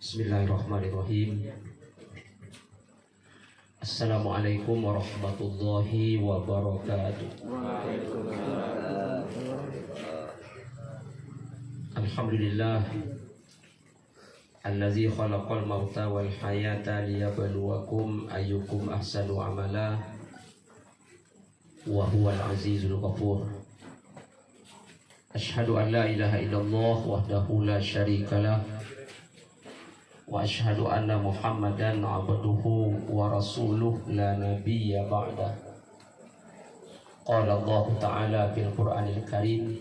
Bismillahirrahmanirrahim. Assalamualaikum warahmatullahi wabarakatuh. Alhamdulillah allazi khalaqal mauta wal hayata liyabluwakum ayyukum ahsanu amala wa huwal azizul ghafur. Asyhadu an la ilaha illallah wahdahu la syarikalah wa asyhadu anna Muhammadan abduhu wa rasuluh la nabiyya ba'dah. Qala Allah Ta'ala fil Qur'anil Karim,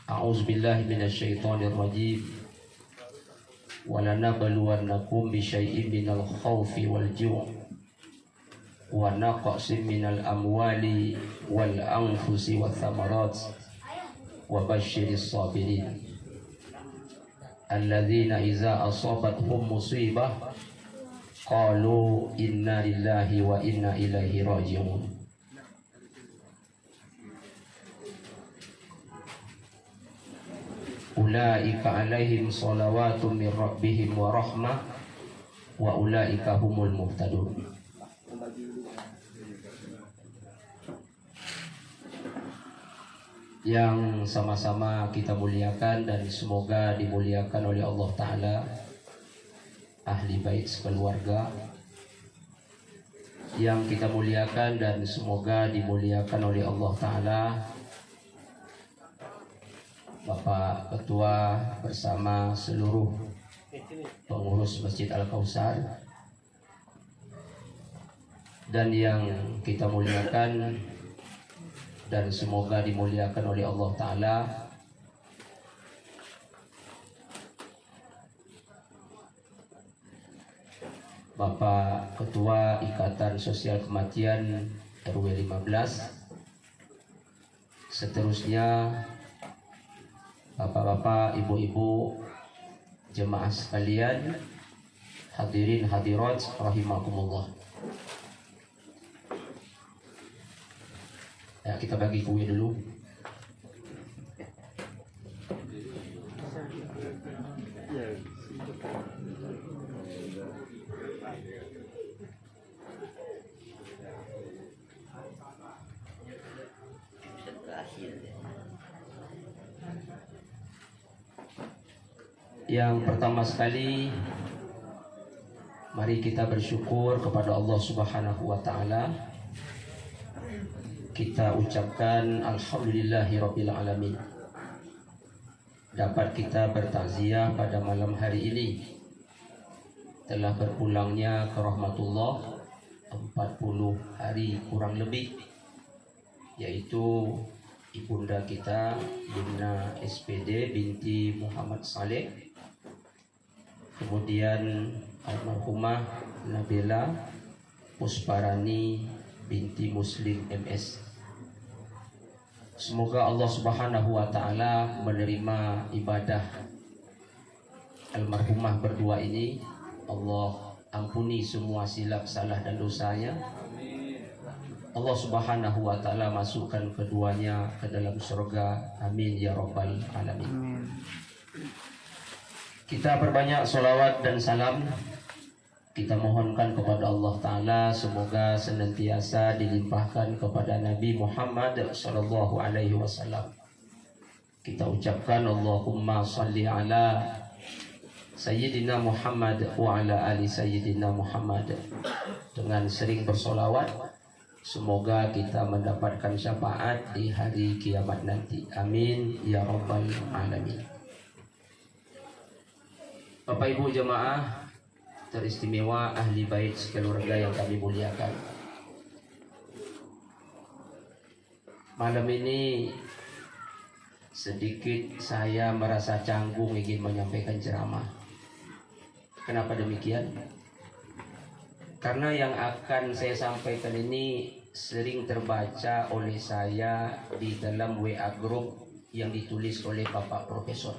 a'udzu billahi minasy syaithanir rajim, wa lanabluwannakum bi syai'in minal khaufi wal ju' wa naqsin minal amwali wal anfusi wath thamarat wa basyiris sabirin alladzina iza asabathum musibah qalu inna lillahi wa inna ilaihi raji'un. Ulaika alaihim salawatun min rabbihim wa rahmah wa ulaika humul muhtadun. Yang sama-sama kita muliakan dan semoga dimuliakan oleh Allah Ta'ala ahli bait sekeluarga, yang kita muliakan dan semoga dimuliakan oleh Allah Ta'ala Bapak Ketua bersama seluruh pengurus Masjid Al-Kautsar, dan yang kita muliakan dan semoga dimuliakan oleh Allah Ta'ala Bapak Ketua Ikatan Sosial Kematian RW 15, seterusnya Bapak-bapak, ibu-ibu, jemaah sekalian, hadirin hadirat rahimakumullah. Ya, kita bagi kue dulu. Yang pertama sekali, mari kita bersyukur kepada Allah Subhanahu wa Ta'ala. Kita ucapkan alhamdulillahirabbil alamin. Dapat kita bertakziah pada malam hari ini telah berpulangnya ke rahmatullah 40 hari kurang lebih, yaitu ibunda kita Bunda SPD binti Muhammad Saleh, kemudian almarhumah Nabila Pusparani binti Muslim MS. Semoga Allah Subhanahu wa Ta'ala menerima ibadah almarhumah berdua ini. Allah ampuni semua silap salah dan dosanya. Allah Subhanahu wa Ta'ala masukkan keduanya ke dalam surga. Amin ya rabbal alamin. Kita perbanyak sholawat dan salam. Kita mohonkan kepada Allah Ta'ala semoga senantiasa dilimpahkan kepada Nabi Muhammad sallallahu alaihi wasallam. Kita ucapkan Allahumma salli ala Sayyidina Muhammad wa ala ali Sayyidina Muhammad. Dengan sering bersolawat, semoga kita mendapatkan syafaat di hari kiamat nanti. Amin ya rabbal alamin. Bapak Ibu jemaah teristimewa ahli bait sekeluarga yang kami muliakan, malam ini sedikit saya merasa canggung ingin menyampaikan ceramah. Kenapa demikian? Karena yang akan saya sampaikan ini sering terbaca oleh saya di dalam WA group yang ditulis oleh Bapak Profesor.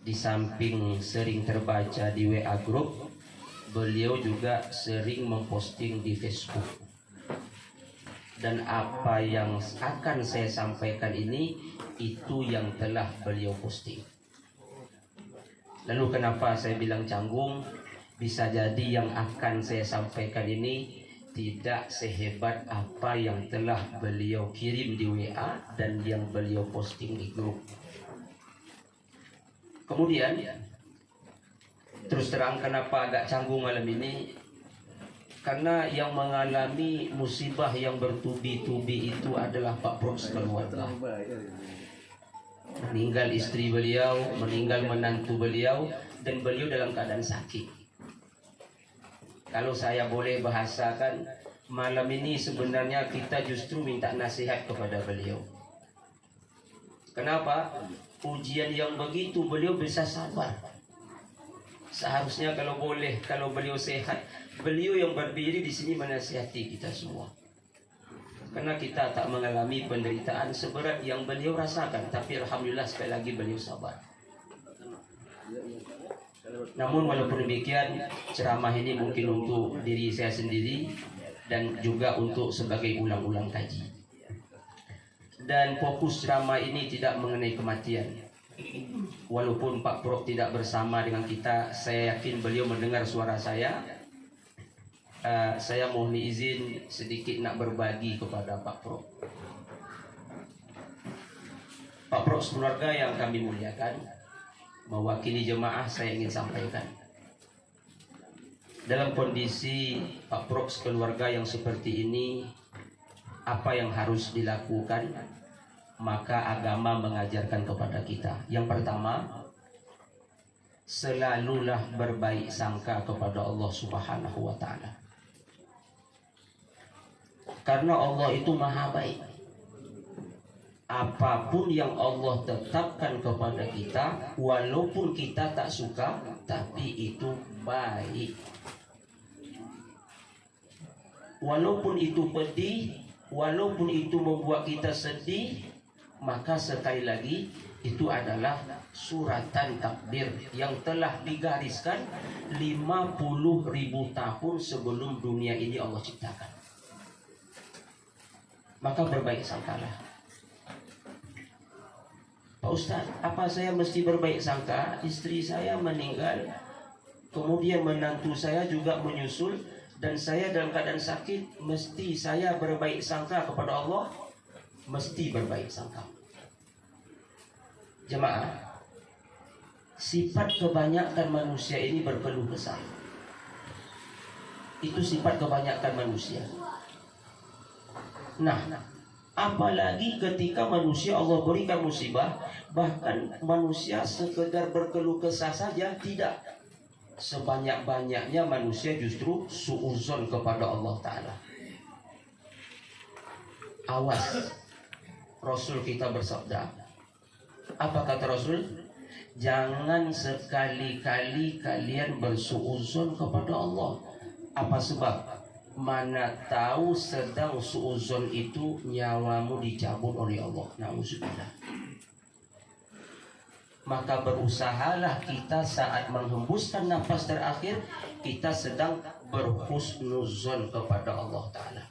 Di samping sering terbaca di WA group, beliau juga sering memposting di Facebook. dan apa yang akan saya sampaikan ini itu yang telah beliau posting. Lalu kenapa saya bilang canggung? Bisa jadi yang akan saya sampaikan ini tidak sehebat apa yang telah beliau kirim di WA dan yang beliau posting di grup. Kemudian terus terang kenapa agak canggung malam ini? Karena yang mengalami musibah yang bertubi-tubi itu adalah Pak Prof sekeluarga. Meninggal istri beliau, meninggal menantu beliau, dan beliau dalam keadaan sakit. Kalau saya boleh bahasakan, malam ini sebenarnya kita justru minta nasihat kepada beliau. Kenapa? Ujian yang begitu beliau bisa sabar. Seharusnya kalau boleh, kalau beliau sehat, beliau yang berdiri di sini menasihati kita semua. Karena kita tak mengalami penderitaan seberat yang beliau rasakan, tapi alhamdulillah sekali lagi beliau sabar. Namun walaupun demikian, ceramah ini mungkin untuk diri saya sendiri dan juga untuk sebagai ulang-ulang kaji. Dan fokus ceramah ini tidak mengenai kematian. Walaupun Pak Prof tidak bersama dengan kita, saya yakin beliau mendengar suara saya. Saya mohon izin sedikit nak berbagi kepada Pak Prof. Pak Prof keluarga yang kami muliakan, mewakili jemaah saya ingin sampaikan. Dalam kondisi Pak Prof keluarga yang seperti ini, apa yang harus dilakukan? Maka agama mengajarkan kepada kita. Yang pertama, selalulah berbaik sangka kepada Allah Subhanahu wa ta'ala. Karena Allah itu maha baik. Apapun yang Allah tetapkan kepada kita, walaupun kita tak suka, tapi itu baik. Walaupun itu pedih, walaupun itu membuat kita sedih, maka sekali lagi itu adalah suratan takdir yang telah digariskan 50.000 tahun sebelum dunia ini Allah ciptakan. Maka berbaik sangkalah. Pak Ustaz, apa saya mesti berbaik sangka? Istri saya meninggal, kemudian menantu saya juga menyusul, dan saya dalam keadaan sakit. Mesti saya berbaik sangka kepada Allah? Mesti berbaik sangka. Jemaah, sifat kebanyakan manusia ini berkeluh kesah. Itu sifat kebanyakan manusia. Nah, apalagi ketika manusia Allah berikan musibah, bahkan manusia sekedar berkeluh kesah saja tidak. Sebanyak-banyaknya manusia justru suuzon kepada Allah Ta'ala. Awas, Rasul kita bersabda, apa kata Rasul? Jangan sekali-kali kalian bersuuzon kepada Allah. Apa sebab? Mana tahu sedang suuzon itu nyawamu dicabut oleh Allah. Nauzubillah. Maka berusahalah kita saat menghembuskan nafas terakhir, kita sedang berhusnuzon kepada Allah Ta'ala.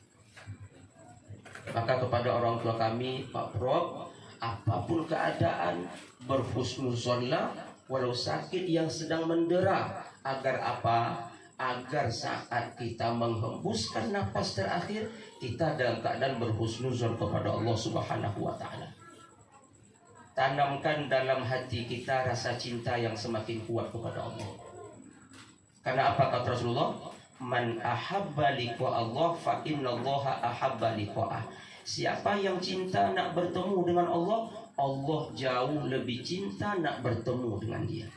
Maka kepada orang tua kami, Pak Prof, apapun keadaan, berhusnuzonlah walau sakit yang sedang mendera. Agar apa? Agar saat kita menghembuskan nafas terakhir, kita dalam keadaan berhusnuzon kepada Allah Subhanahu wa ta'ala. Tanamkan dalam hati kita rasa cinta yang semakin kuat kepada Allah. Karena apa kata Rasulullah? Man ahabba liqa Allah fa innallaha ahabba liqa'ah. Siapa yang cinta nak bertemu dengan Allah, Allah jauh lebih cinta nak bertemu dengan dia.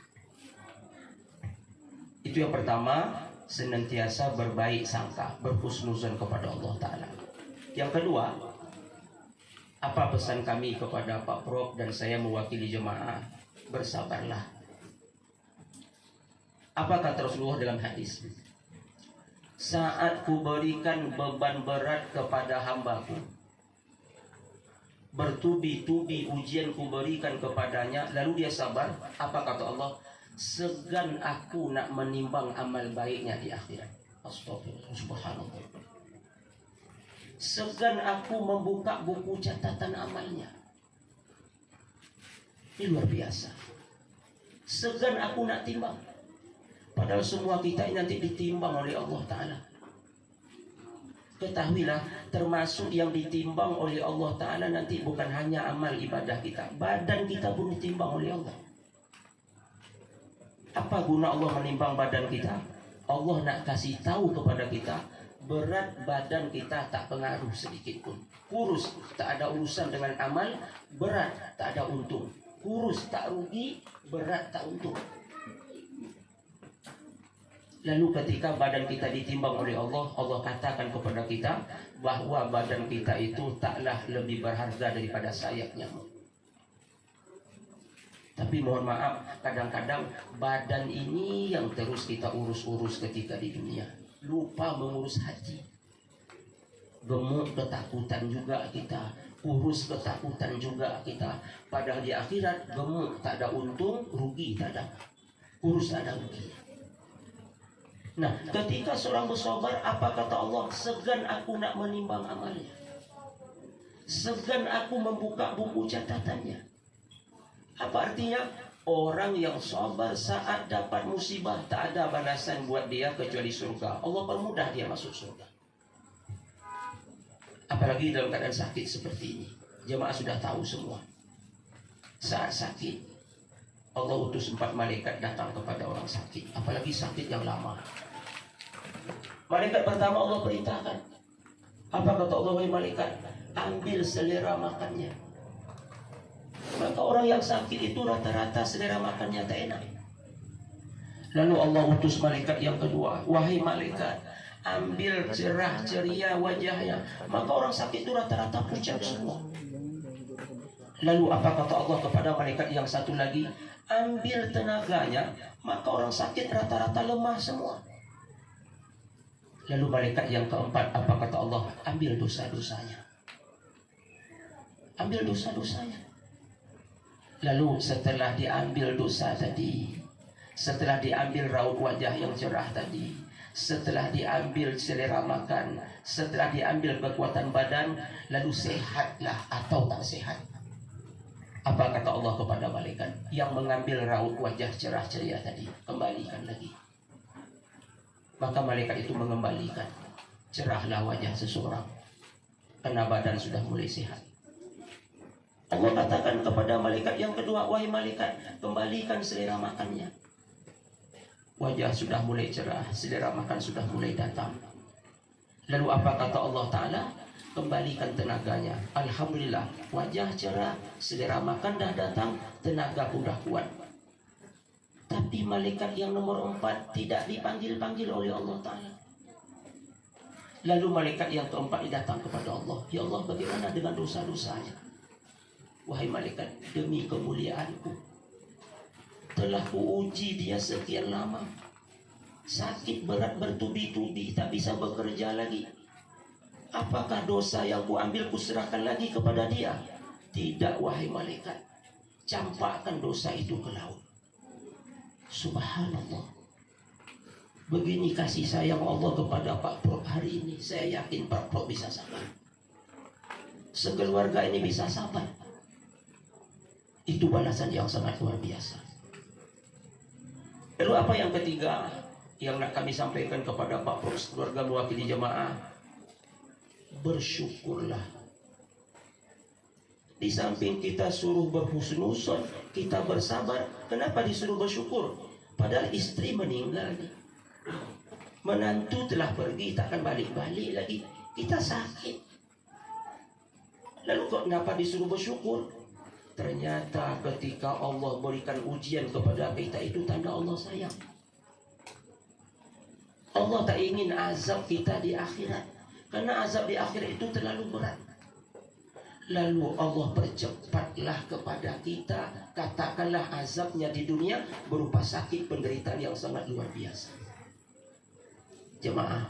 Itu yang pertama, senantiasa berbaik sangka, berhusnuzon kepada Allah Ta'ala. Yang kedua, apa pesan kami kepada Pak Prof dan saya mewakili jemaah? Bersabarlah. Apa kata Rasulullah dalam hadis? Saat ku berikan beban berat kepada hambaku, bertubi-tubi ujian ku berikan kepadanya, lalu dia sabar, apa kata Allah? Segan aku nak menimbang amal baiknya di akhirat. Astagfirullah, subhanallah. segan aku membuka buku catatan amalnya. Ini luar biasa. Segan aku nak timbang. Padahal semua kita ini nanti ditimbang oleh Allah Ta'ala. Ketahuilah, termasuk yang ditimbang oleh Allah Ta'ala nanti bukan hanya amal ibadah kita, badan kita pun ditimbang oleh Allah. Apa guna Allah menimbang badan kita? Allah nak kasih tahu kepada kita, berat badan kita tak pengaruh sedikit pun. Kurus tak ada urusan dengan amal, berat tak ada untung. Kurus tak rugi, berat tak untung. Lalu ketika badan kita ditimbang oleh Allah, Allah katakan kepada kita bahwa badan kita itu taklah lebih berharga daripada sayap nyamuk. Tapi mohon maaf, kadang-kadang badan ini yang terus kita urus-urus ketika di dunia. Lupa mengurus hati. Gemuk ketakutan juga kita, kurus ketakutan juga kita. Padahal di akhirat gemuk tak ada untung, rugi tak ada, kurus tak ada rugi. Nah, ketika seorang bersabar, apa kata Allah? Segan aku nak menimbang amalnya. Segan aku membuka buku catatannya. Apa artinya? Orang yang sabar saat dapat musibah, tak ada balasan buat dia kecuali surga. Allah permudah dia masuk surga. Apalagi dalam keadaan sakit seperti ini. Jemaah sudah tahu semua. Saat sakit, Allah utus 4 malaikat datang kepada orang sakit. Apalagi sakit yang lama. Malaikat pertama Allah perintahkan. Apa kata Allah, wahai malaikat? Ambil selera makannya. Maka orang yang sakit itu rata-rata selera makannya tak enak. Lalu Allah utus malaikat yang kedua. Wahai malaikat, ambil cerah ceria wajahnya. Maka orang sakit itu rata-rata pucat semua. Lalu apa kata Allah kepada malaikat yang satu lagi? Ambil tenaganya. Maka orang sakit rata-rata lemah semua. Lalu malaikat yang keempat, apa kata Allah? Ambil dosa-dosanya. Ambil dosa-dosanya. Lalu setelah diambil dosa tadi, setelah diambil raut wajah yang cerah tadi, setelah diambil selera makan, setelah diambil kekuatan badan, lalu sehatlah atau tak sehat. Apa kata Allah kepada malaikat yang mengambil raut wajah cerah ceria tadi? Kembalikan lagi. Maka malaikat itu mengembalikan. Cerahlah wajah seseorang karena badan sudah mulai sehat. Allah katakan kepada malaikat yang kedua, wahai malaikat, kembalikan selera makannya. Wajah sudah mulai cerah, selera makan sudah mulai datang. Lalu apa kata Allah Ta'ala? Kembalikan tenaganya. Alhamdulillah, wajah cerah, selera makan dah datang, tenaga pun dah kuat. Tapi malaikat yang nomor 4 tidak dipanggil-panggil oleh Allah Ta'ala. Lalu malaikat yang keempat datang kepada Allah. Ya Allah, bagaimana dengan dosa-dosanya? Wahai malaikat, demi kemuliaanku, telah kuuji dia sekian lama. Sakit berat bertubi-tubi, tak bisa bekerja lagi. Apakah dosa yang kuambil kuserahkan lagi kepada dia? Tidak, wahai malaikat. Campakkan dosa itu ke laut. Subhanallah. Begini kasih sayang Allah kepada Pak Prof hari ini. Saya yakin Pak Prof bisa sabar. Sekeluarga ini bisa sabar. Itu balasan yang sangat luar biasa. Lalu apa yang ketiga yang nak kami sampaikan kepada Pak Prof, keluarga mewakili jemaah? Bersyukurlah. Di samping kita suruh berhusnuzon, kita bersabar. Kenapa disuruh bersyukur? Padahal istri meninggal nih. Menantu telah pergi, takkan balik-balik lagi. Kita sakit. Lalu kok kenapa disuruh bersyukur? Ternyata ketika Allah berikan ujian kepada kita, itu tanda Allah sayang. Allah tak ingin azab kita di akhirat, karena azab di akhirat itu terlalu berat. Lalu Allah percepatlah kepada kita, katakanlah azabnya di dunia berupa sakit, penderitaan yang sangat luar biasa. Jemaah,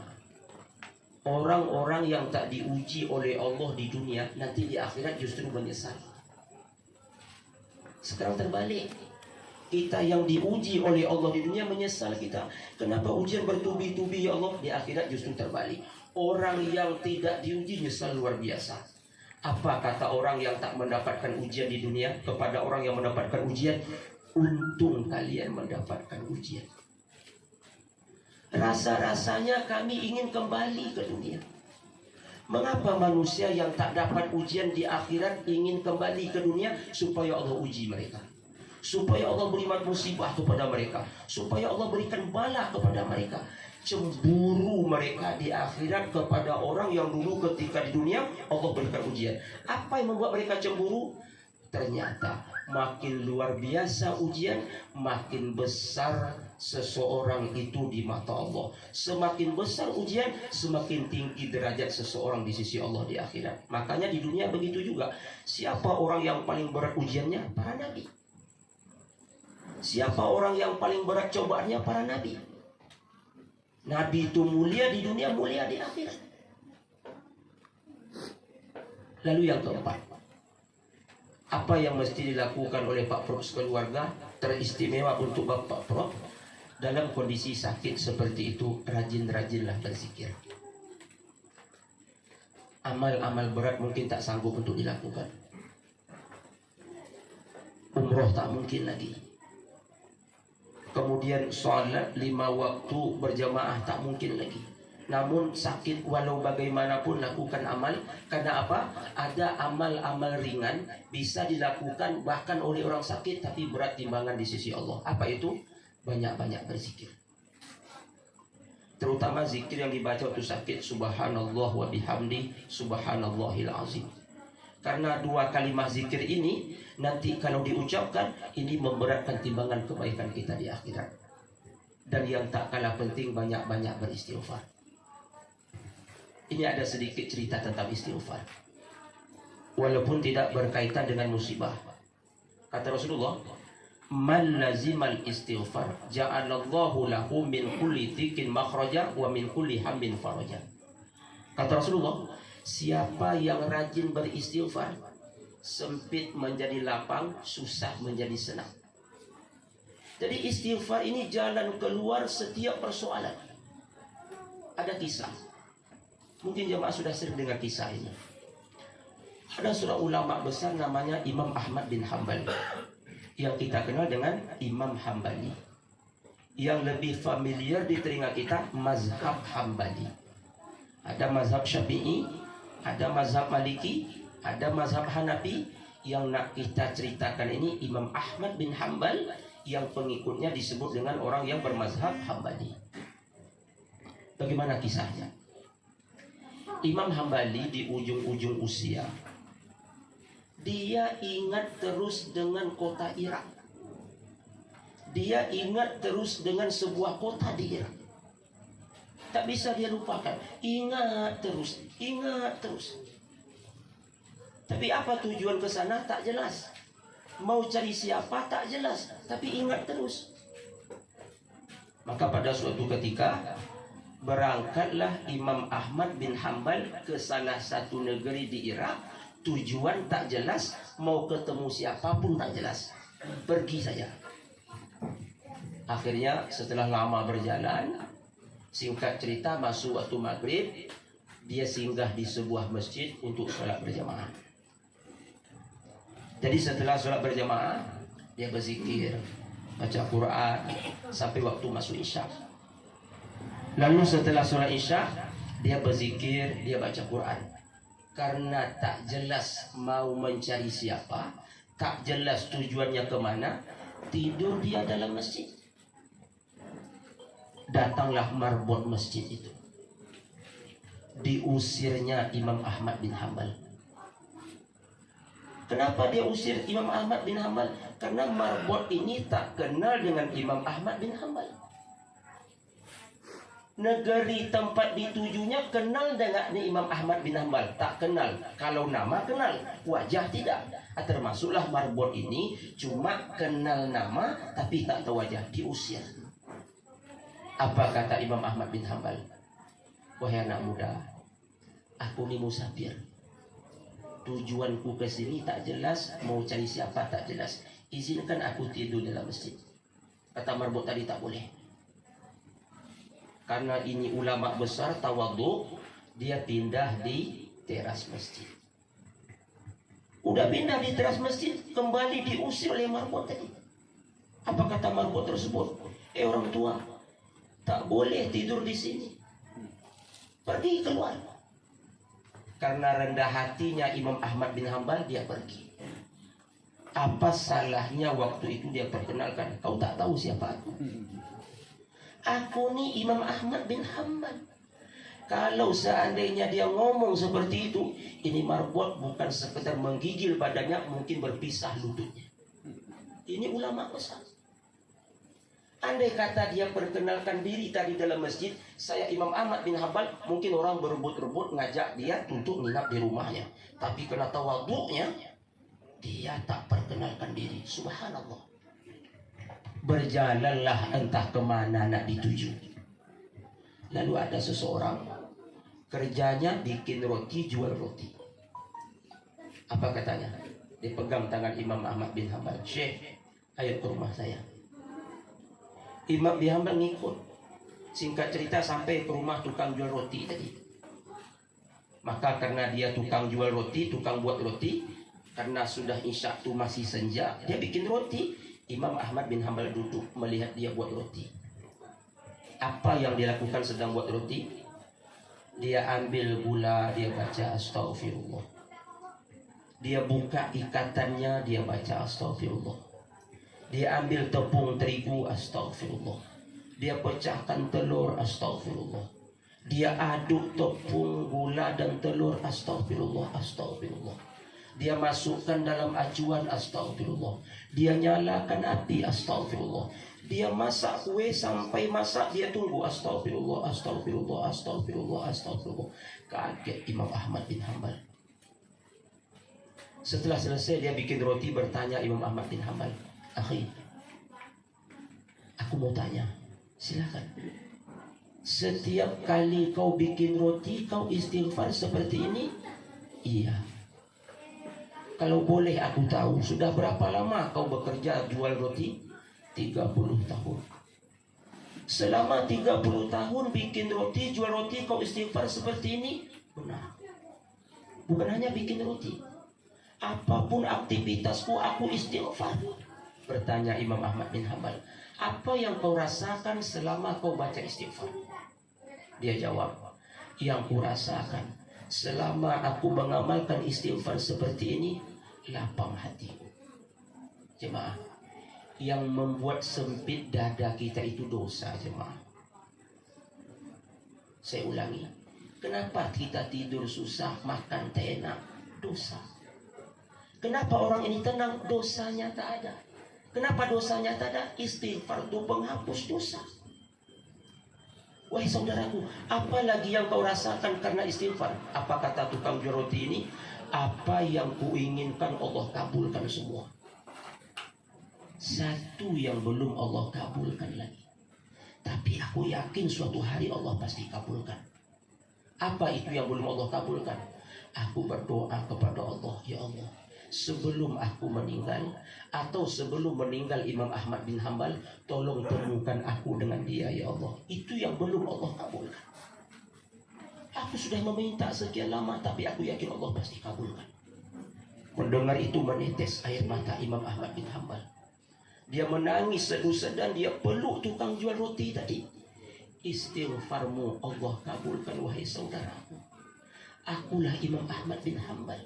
orang-orang yang tak diuji oleh Allah di dunia, nanti di akhirat justru menyesal. Sekarang terbalik. Kita yang diuji oleh Allah di dunia menyesal kita. Kenapa ujian bertubi-tubi ya Allah? Di akhirat justru terbalik. Orang yang tidak diuji nyesal luar biasa. Apa kata orang yang tak mendapatkan ujian di dunia kepada orang yang mendapatkan ujian? Untung kalian mendapatkan ujian. Rasa-rasanya kami ingin kembali ke dunia. Mengapa manusia yang tak dapat ujian di akhirat ingin kembali ke dunia? Supaya Allah uji mereka, supaya Allah berikan musibah kepada mereka, supaya Allah berikan bala kepada mereka. Cemburu mereka di akhirat kepada orang yang dulu ketika di dunia Allah berikan ujian. Apa yang membuat mereka cemburu? Ternyata makin luar biasa ujian, makin besar seseorang itu di mata Allah. Semakin besar ujian, semakin tinggi derajat seseorang di sisi Allah di akhirat. Makanya di dunia begitu juga. Siapa orang yang paling berat ujiannya? Para nabi. Siapa orang yang paling berat cobaannya? Para nabi. Nabi itu mulia di dunia, mulia di akhirat. Lalu yang keempat, apa yang mesti dilakukan oleh Pak Prof keluarga? Teristimewa untuk Bapak Prof dalam kondisi sakit seperti itu, rajin-rajinlah berzikir. Amal-amal berat mungkin tak sanggup untuk dilakukan. Umroh tak mungkin lagi. Kemudian sholat 5 waktu berjamaah tak mungkin lagi. Namun sakit walau bagaimanapun lakukan amal. Karena apa? Ada amal-amal ringan bisa dilakukan bahkan oleh orang sakit, tapi berat timbangan di sisi Allah. Apa itu? Banyak-banyak berzikir. Terutama zikir yang dibaca waktu sakit, subhanallah wa bihamdi, subhanallahil azim. Karena 2 kalimat zikir ini nanti kalau diucapkan, ini memberatkan timbangan kebaikan kita di akhirat. Dan yang tak kalah penting, banyak-banyak beristighfar. Ini ada sedikit cerita tentang istighfar, walaupun tidak berkaitan dengan musibah. Kata Rasulullah, man lazimal istighfar ja'alallahu lahu min kulli dhikin makhraja wa min kulli hammin faraja. Kata Rasulullah, siapa yang rajin beristighfar, sempit menjadi lapang, susah menjadi senang. Jadi istighfar ini jalan keluar setiap persoalan. Ada kisah, mungkin jemaah sudah sering dengar kisah ini. Ada seorang ulama besar namanya Imam Ahmad bin Hanbal, yang kita kenal dengan Imam Hambali. Yang lebih familiar di telinga kita, mazhab Hambali. Ada mazhab Syafi'i, ada mazhab Maliki, ada mazhab Hanafi. Yang nak kita ceritakan ini Imam Ahmad bin Hanbal, yang pengikutnya disebut dengan orang yang bermazhab Hambali. Bagaimana kisahnya? Imam Hambali di ujung-ujung usia, dia ingat terus dengan kota Irak. Dia ingat terus dengan sebuah kota di Irak. Tak bisa dia lupakan. Ingat terus, ingat terus. Tapi apa tujuan ke sana tak jelas. Mau cari siapa tak jelas, tapi ingat terus. Maka pada suatu ketika berangkatlah Imam Ahmad bin Hanbal ke salah satu negeri di Irak. Tujuan tak jelas, mau ketemu siapapun tak jelas. Pergi saja. Akhirnya setelah lama berjalan, singkat cerita, masuk waktu maghrib, dia singgah di sebuah masjid untuk sholat berjamaah. Jadi setelah sholat berjamaah, dia berzikir, baca Quran sampai waktu masuk Isya. Lalu setelah sholat Isya, dia berzikir, dia baca Quran. Karena tak jelas mau mencari siapa, tak jelas tujuannya kemana, tidur dia dalam masjid. Datanglah marbot masjid itu. Diusirnya Imam Ahmad bin Hanbal. Kenapa dia usir Imam Ahmad bin Hanbal? Karena marbot ini tak kenal dengan Imam Ahmad bin Hanbal. Negeri tempat ditujunya kenal dengan Imam Ahmad bin Hanbal? Tak kenal. Kalau nama kenal, wajah tidak. Termasuklah marbot ini cuma kenal nama tapi tak tahu wajah, diusir. Apa kata Imam Ahmad bin Hanbal? Wahai anak muda, aku ni musafir. Tujuanku ke sini tak jelas, mau cari siapa tak jelas. Izinkan aku tidur dalam masjid. Kata marbot tadi, tak boleh. Karena ini ulama besar tawadhu, Dia pindah di teras masjid. Udah pindah di teras masjid, kembali diusir oleh marbot tadi. Apa kata marbot tersebut? Orang tua, tak boleh tidur di sini. Pergi keluar. Karena rendah hatinya Imam Ahmad bin Hanbal, dia pergi. Apa salahnya waktu itu dia perkenalkan, kau tak tahu siapa aku? Aku nih Imam Ahmad bin Hanbal. Kalau seandainya dia ngomong seperti itu, ini marbot bukan sekedar menggigil badannya, mungkin berpisah lututnya. Ini ulama besar. Andai kata dia perkenalkan diri tadi dalam masjid, saya Imam Ahmad bin Hanbal, mungkin orang berebut-rebut ngajak dia untuk nginap di rumahnya. Tapi karena tawadhu'nya, dia tak perkenalkan diri. Subhanallah. Berjalanlah entah kemana nak dituju. Lalu ada seseorang, kerjanya bikin roti, jual roti. Apa katanya? Dipegang tangan Imam Ahmad bin Hanbal. Syekh, ayo ke rumah saya. Imam bin Hanbal ngikut. Singkat cerita sampai ke rumah tukang jual roti tadi. Maka karena dia tukang jual roti, tukang buat roti, karena sudah isya itu masih senja, dia bikin roti. Imam Ahmad bin Hanbal duduk melihat dia buat roti. Apa yang dia lakukan sedang buat roti? Dia ambil gula, dia baca astagfirullah. Dia buka ikatannya, dia baca astagfirullah. Dia ambil tepung terigu, astagfirullah. Dia pecahkan telur, astagfirullah. Dia aduk tepung, gula dan telur, astagfirullah, astagfirullah. Dia masukkan dalam acuan, astagfirullah. Dia nyalakan api, astagfirullah. Dia masak kue sampai masak, dia tunggu, astagfirullah, astagfirullah, astagfirullah, astagfirullah. Kaget Imam Ahmad bin Hanbal. Setelah selesai dia bikin roti, bertanya Imam Ahmad bin Hanbal, akhi, aku mau tanya, silakan. Setiap kali kau bikin roti, kau istighfar seperti ini? Iya. Kalau boleh aku tahu, sudah berapa lama kau bekerja jual roti? 30 tahun. Selama 30 tahun bikin roti, jual roti, kau istighfar seperti ini? Benar. Bukan hanya bikin roti, apapun aktivitasku aku istighfar. Bertanya Imam Ahmad bin Hanbal, apa yang kau rasakan selama kau baca istighfar? Dia jawab, yang ku rasakan selama aku mengamalkan istighfar seperti ini, lapang hatiku. Jemaah, yang membuat sempit dada kita itu dosa, jemaah. Saya ulangi, kenapa kita tidur susah, makan tak enak? Dosa. Kenapa orang ini tenang? Dosanya tak ada. Kenapa dosanya tak ada? Istighfar itu penghapus dosa. Wahai saudaraku, apa lagi yang kau rasakan karena istighfar? Apa kata tukang jual roti ini? Apa yang kuinginkan Allah kabulkan semua. Satu yang belum Allah kabulkan lagi, tapi aku yakin suatu hari Allah pasti kabulkan. Apa itu yang belum Allah kabulkan? Aku berdoa kepada Allah, ya Allah, sebelum aku meninggal atau sebelum meninggal Imam Ahmad bin Hanbal, tolong temukan aku dengan dia, ya Allah. Itu yang belum Allah kabulkan. Aku sudah meminta sekian lama, tapi aku yakin Allah pasti kabulkan. Mendengar itu menetes air mata Imam Ahmad bin Hanbal. Dia menangis sedu-sedan, dia peluk tukang jual roti tadi. Istighfarmu Allah kabulkan, wahai saudaraku. Akulah Imam Ahmad bin Hanbal.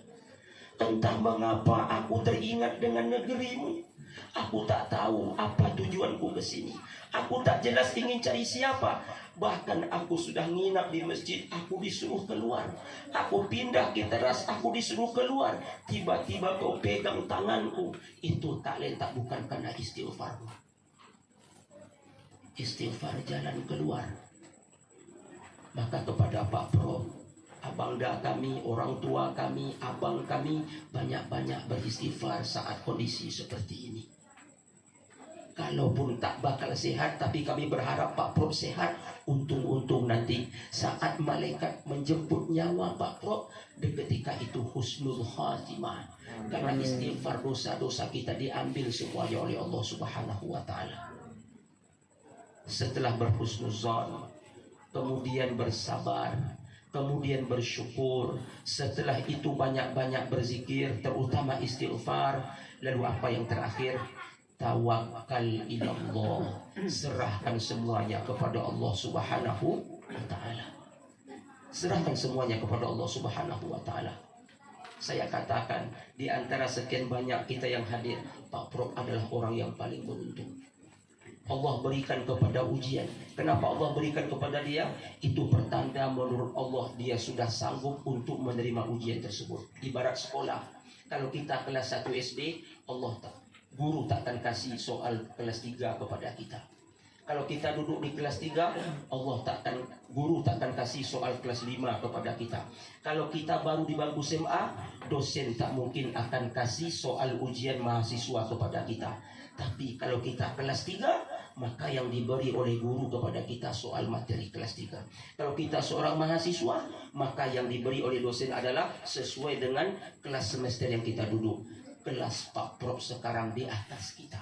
Entah mengapa aku teringat dengan negerimu. Aku tak tahu apa tujuanku ke sini. Aku tak jelas ingin cari siapa. Bahkan aku sudah nginap di masjid, aku disuruh keluar. Aku pindah ke teras, aku disuruh keluar. Tiba-tiba kau pegang tanganku. Itu tak lain tak bukan karena istighfar. Istighfar jalan keluar. Maka kepada Pak Pro, abangda kami, orang tua kami, abang kami, banyak-banyak beristighfar saat kondisi seperti ini. Kalaupun tak bakal sehat, tapi kami berharap Pak Pro sehat. Untung-untung nanti saat malaikat menjemput nyawa Pak Pro, di ketika itu husnul khatimah. Karena istighfar dosa-dosa kita diambil semuanya oleh Allah Subhanahu wa ta'ala. Setelah berhusnuzon, kemudian bersabar, kemudian bersyukur, setelah itu banyak-banyak berzikir, terutama istighfar, lalu apa yang terakhir? Tawakal ilallah, serahkan semuanya kepada Allah Subhanahu wa ta'ala. Serahkan semuanya kepada Allah Subhanahu wa ta'ala. Saya katakan, di antara sekian banyak kita yang hadir, Pak Prof adalah orang yang paling beruntung. Allah berikan kepada ujian. Kenapa Allah berikan kepada dia? Itu pertanda menurut Allah dia sudah sanggup untuk menerima ujian tersebut. Ibarat sekolah, kalau kita kelas 1 SD, guru takkan kasih soal kelas 3 kepada kita. Kalau kita duduk di kelas 3, guru takkan kasih soal kelas 5 kepada kita. Kalau kita baru di bangku SMA, dosen tak mungkin akan kasih soal ujian mahasiswa kepada kita. Tapi kalau kita kelas 3, maka yang diberi oleh guru kepada kita soal materi kelas 3. Kalau kita seorang mahasiswa, maka yang diberi oleh dosen adalah sesuai dengan kelas semester yang kita duduk. Kelas Pak Prof sekarang di atas kita.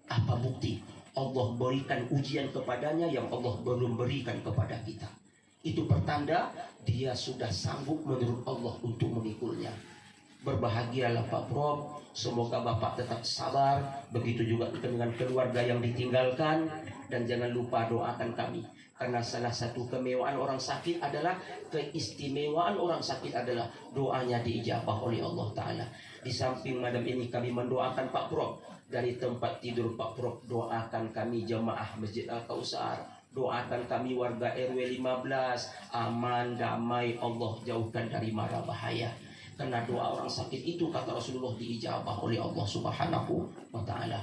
Apa bukti? Allah berikan ujian kepadanya yang Allah belum berikan kepada kita. Itu pertanda dia sudah sanggup menurut Allah untuk memikulnya. Berbahagialah Pak Prof, semoga Bapak tetap sabar, begitu juga dengan keluarga yang ditinggalkan, dan jangan lupa doakan kami. Karena salah satu keistimewaan orang sakit adalah doanya diijabah oleh Allah Ta'ala. Di samping malam ini kami mendoakan Pak Prof, dari tempat tidur Pak Prof, doakan kami jemaah Masjid Al-Kausar, doakan kami warga RW 15, aman, damai, Allah jauhkan dari mara bahaya. Karena doa orang sakit itu, kata Rasulullah, diijabah oleh Allah Subhanahu wa ta'ala.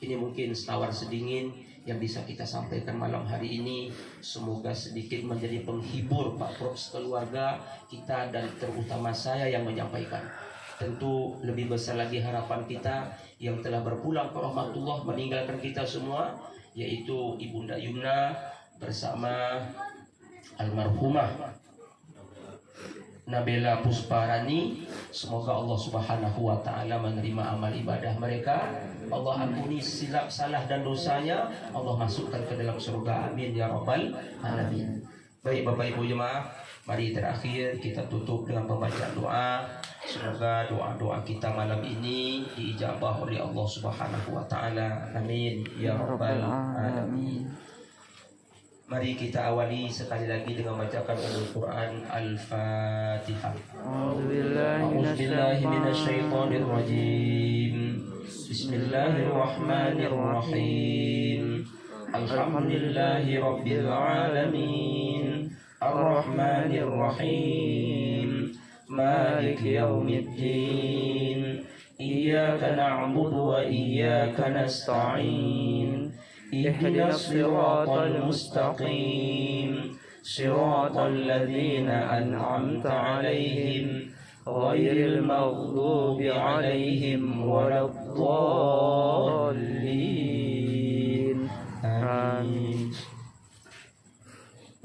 Ini mungkin setawar sedingin yang bisa kita sampaikan malam hari ini. Semoga sedikit menjadi penghibur Pak Prof keluarga kita, dan terutama saya yang menyampaikan. Tentu lebih besar lagi harapan kita yang telah berpulang ke rahmatullah, meninggalkan kita semua, yaitu Ibunda Yumna bersama almarhumah Nabila Pusparani. Semoga Allah Subhanahu wa ta'ala menerima amal ibadah mereka. Allah ampuni silap salah dan dosanya. Allah masukkan ke dalam surga. Amin ya rabbal alamin. Baik Bapak Ibu jemaah, mari terakhir kita tutup dengan pembacaan doa. Semoga doa-doa kita malam ini diijabah oleh Allah Subhanahu wa ta'ala. Amin ya rabbal alamin. Mari kita awali sekali lagi dengan membacakan Al-Quran Al-Fatihah. A'udzubillahi minasyaitonirrajim. Bismillahirrahmanirrahim. Alhamdulillahi rabbil alamin. Ar-Rahmanirrahim. Malik yaumiddin. Iyyaka na'budu wa iyyaka nasta'in. اهدنا الصراط المستقيم صراط الذين أنعمت عليهم غير المغضوب عليهم ولا الضالين آمين.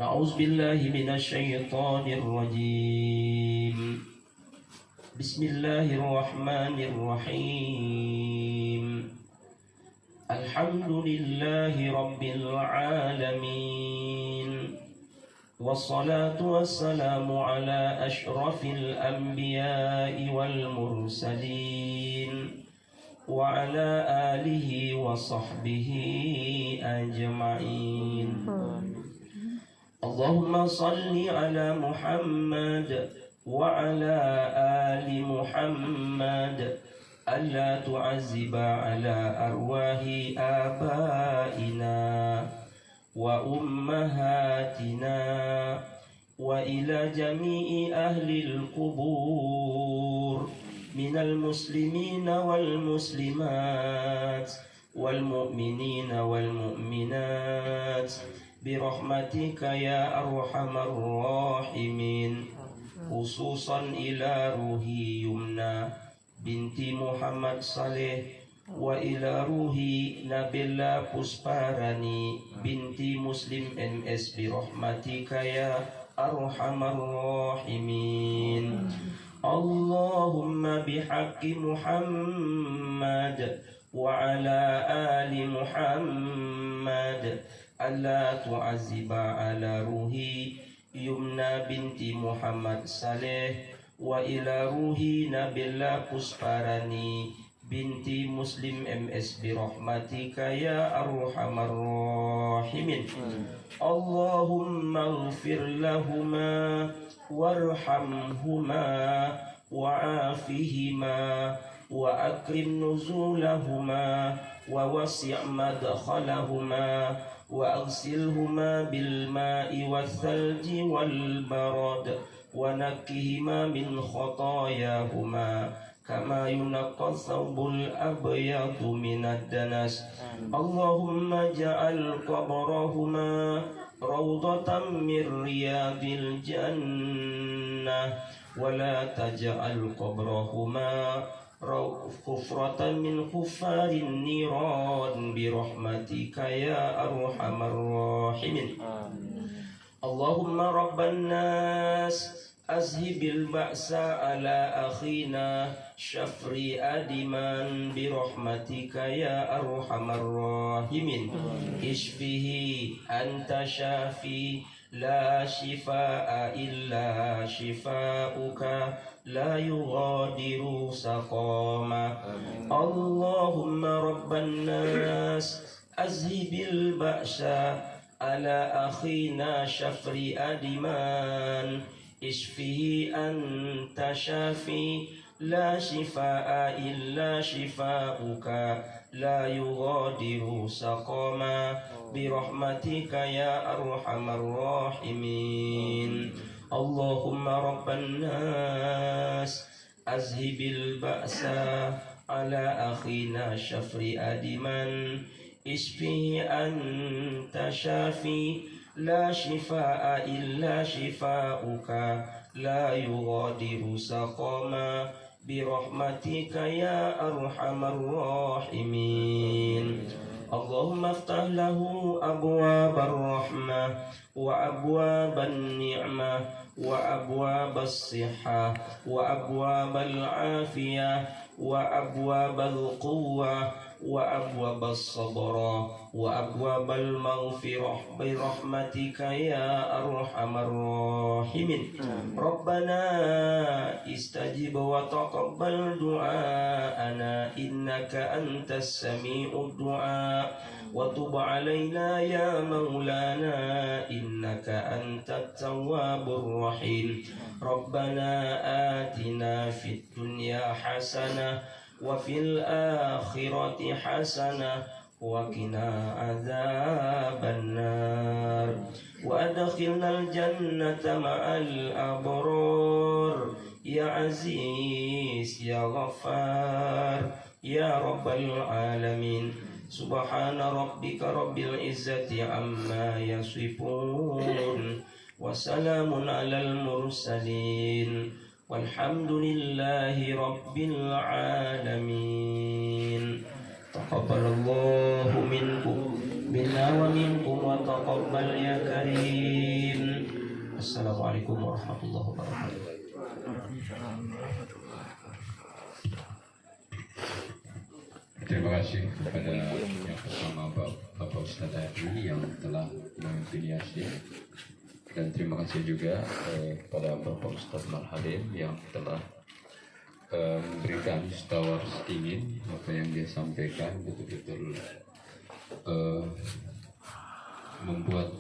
نعوذ بالله من الشيطان الرجيم. بسم الله الرحمن الرحيم. الحمد لله رب العالمين، والصلاة والسلام على أشرف الأنبياء والمرسلين وعلى آله وصحبه أجمعين. اللهم صل على محمد وعلى آل محمد، ألا تعذب على أرواح آبائنا وأمهاتنا وإلى جميع أهل القبور من المسلمين والمسلمات والمؤمنين والمؤمنات برحمتك يا أرحم الراحمين، خصوصا إلى روحي يمنى binti Muhammad Saleh, wa ila ruhi Nabila Pusparani binti Muslim MS birahmatika ya arhamar rahimin. Allahumma bihaqqi Muhammad wa ala ali Muhammad alla tu'azziba ala ruhi Yumna binti Muhammad Saleh, wa ila ruhi Nabila Kusparani binti Muslim MS birahmatika ya arhamar rahimin. Allahumma ighfir lahuma warhamhuma wa'afihima wa akrim nuzulahuma wa wasi' madkhalahuma wa aghsilhuma bil ma'i wath thalji wal barad wa nakkihima min khatayahuma kama yunaqqa thawbul abyadu minad danas. Allahumma ja'al qabrahuma rawdatan min riyadil jannah wa la taj'al qabrahuma kufratan min kufarin niran birahmatika ya arhamar rahimin. Allahumma rabban nas azhibil ba'sa ala akhina syafri adiman birahmatika ya arhamar rahimin. Ishfihi anta syafi la shifaa illa shifauka la yughadiru saqama. Allahumma rabban nas azhibil ba'sa ala akhina syafri adiman ishfihi anta syafi la shifaa illa shifauka la yughadiru saqama birahmatika ya arhamar rahimin. Allahumma rabban nas azhibil ba'sa ala akhina syafri adiman ishfihi anta syafi la shifaa illa shifauka la yughadiru saqama birahmatika ya arhamar rahimin. Allahumma aftah lahu abwabar rahmah wa abwaban ni'mah wa abwabas sihah wa abwabal afiyah wa abwabal quwwah wa abwabas sabra wa abwabal maghfirah birahmatika ya arhamar rahimin. Rabbana istajib wa taqabbal du'aana innaka antas sami'ud du'a wa tub alaina ya maulana innaka antat tawwabur rahim. Rabbana atina fid dunya hasanah wa fil akhirati hasanah wa qina adzaban nar wa adkhilnal jannata ma'al abrar ya aziz ya ghaffar ya rabbal alamin. Subhana rabbika rabbil izzati amma yasifun wa salamun alal mursalin walhamdulillahi rabbil alamin. Taqabbalallahu minkum minna wa minkum wa taqabbal ya karim. Assalamualaikum warahmatullahi wabarakatuh. Terima kasih kepada yang pertama Bapak Ustadz Adi yang telah memimpin Yasin, dan terima kasih juga kepada Bapak Ustadz Marhadim yang telah memberikan tawar sedingin. Apa yang dia sampaikan betul-betul membuat